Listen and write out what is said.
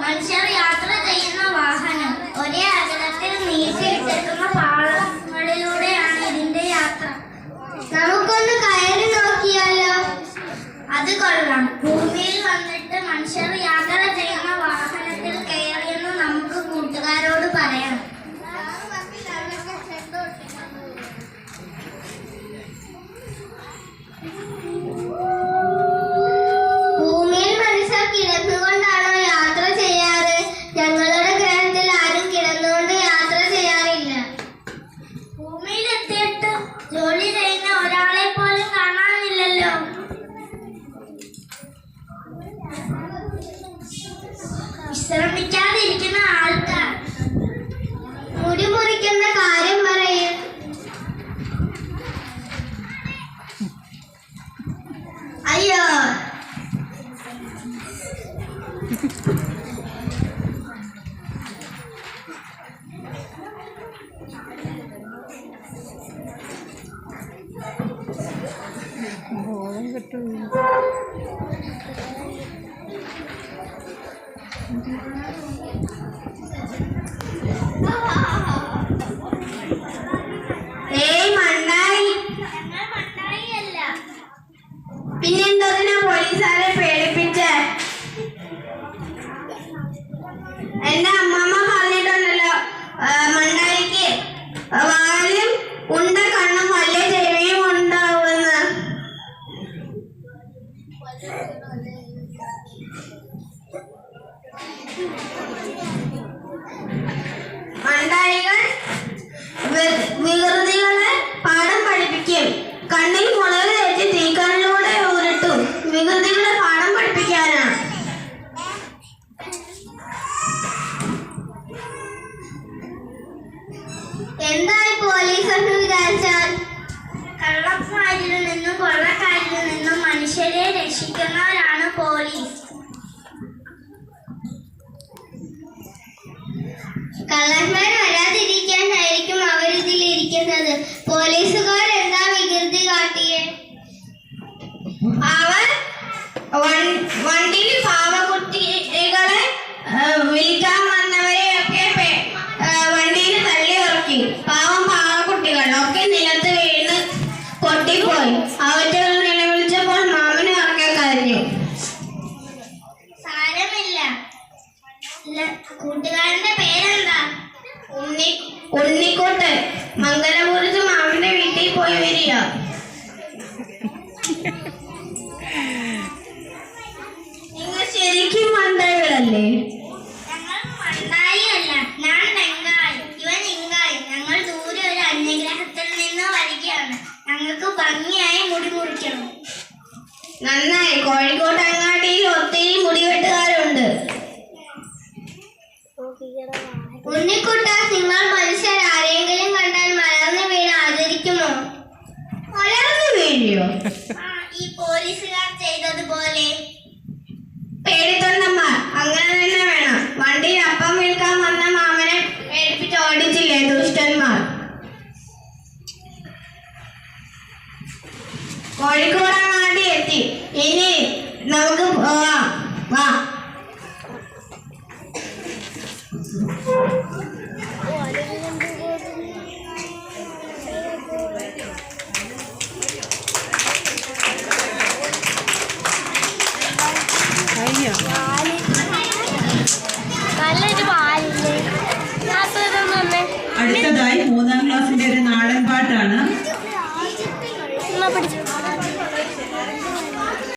മനുഷ്യർ യാത്ര ചെയ്യുന്ന വാഹനം. ഒരേ അകലത്തിൽ നീട്ടിയിട്ടിരിക്കുന്ന പാളങ്ങളിലൂടെയാണ് ഇതിന്റെ യാത്ര. നമുക്കൊന്ന് കയറി നോക്കിയാലോ? അത് കൊള്ളാം. ഭൂമിയിൽ വന്നിട്ട് മനുഷ്യർ യാത്ര ചെയ്യുന്ന വാഹനത്തിൽ കയറിയെന്ന് നമുക്ക് കൂട്ടുകാരോട് പറയാം. ഭൂമിയിൽ മനുഷ്യർ കിടന്നുകൊണ്ടാണോ യാത്ര ചെയ്യാറ്? ഞങ്ങളുടെ ഗ്രഹത്തിൽ ആരും കിടന്നുകൊണ്ട് യാത്ര ചെയ്യാറില്ല. ഭൂമിയിൽ എത്തിയിട്ട് ജോലി ചെയ്യുന്ന ഒരാളെ പോലും കാണാനില്ലല്ലോ. വിശ്രമിക്കാതിരിക്കുന്ന ആൾക്കാർ. മുടി മുറിക്കുന്ന കാര്യം പറയും. അയ്യോ, പിന്നെന്തോതിനാ പോലീസുകാരെ പേടിപ്പിച്ച്? എന്റെ അമ്മമ്മ പറഞ്ഞിട്ടുണ്ടല്ലോ, മണ്ടായിക്ക് വാലും ഉണ്ട കണ്ണും വലിയ ചെവിയും ഉണ്ടാവുമെന്ന്. മണ്ടായികൾ വികൃതികളെ പാഠം പഠിപ്പിക്കും. കണ്ണിൽ മുളക് തേച്ച് തീക്കണ്ണിലൂടെ ഉരുട്ടും. വികൃതികളെ പാഠം പഠിപ്പിക്കാനാണ്. എന്തായി പോലീസ് എന്ന് വിചാരിച്ചാൽ? കള്ളന്മാരിൽ നിന്നും കൊള്ളക്കാരിൽ നിന്നും മനുഷ്യരെ രക്ഷിക്കുന്നവരാണ് പോലീസ്. കള്ളന്മാർ വരാതിരിക്കാനായിരിക്കും അവരിതിലിരിക്കുന്നത്. പോലീസുകാർ എന്താ വികൃതി കാട്ടിയേ? അവർ വണ്ടിയിൽ പാവക്കുട്ടികളെ വിൽക്കാൻ വന്നവരെയൊക്കെ വണ്ടിയിൽ തള്ളി ഉറക്കി. പാവം പാവക്കുട്ടികൾ ഒക്കെ നിലത്ത് വീണ് പൊട്ടിപ്പോയി. അവറ്റകൾ നിലവിളിച്ചപ്പോൾ മാമന് ഉറക്കെ കരഞ്ഞു. സാരമില്ല. കൂട്ടുകാരന്റെ പേരെന്താ? ഉണ്ണിക്കുട്ടൻ. മംഗലപുരത്ത് മാമന്റെ വീട്ടിൽ പോയി വരിക. നിങ്ങൾ ശരിക്കും മണ്ടായികളല്ലേ? ഞങ്ങൾ മണ്ടായി അല്ല, ഞാൻ ബംഗാളി, ഇവൻ ഇങ്കാളി. ഞങ്ങൾ ദൂരെ ഒരു അന്യഗ്രഹത്തിൽ നിന്ന് വരികയാണ്. ഞങ്ങൾക്ക് ഭംഗിയായി മുടി മുറിക്കണം. നന്നായി. കോഴിക്കോട് അങ്ങാടിയിൽ ഒത്തിരി മുടിവെട്ടുകാരുണ്ട്. ഉണ്ണിക്കുട്ട, നിങ്ങൾ മനുഷ്യർ ആരെങ്കിലും കണ്ടാൽ മലർന്നു വീണ് ആദരിക്കുമോ? മലർന്നു വീഴിയോ? ഈ പോലീസുകാർ ചെയ്തതുപോലെ. പേടിത്തൊണ്ടന്മാർ. അങ്ങനെ തന്നെ വേണം. വണ്ടിയിൽ അപ്പം വിൽക്കാൻ വന്ന മാമനെ പേടിപ്പിച്ച് ഓടിച്ചില്ലേ ദുഷ്ടന്മാർ? കോഴിക്കോട് അങ്ങാടി എത്തി. ഇനി നമുക്ക് പോവാം. വാ. അടുത്തതായി 3ാം ക്ലാസ്സിന്റെ ഒരു നാടൻ പാട്ടാണ്.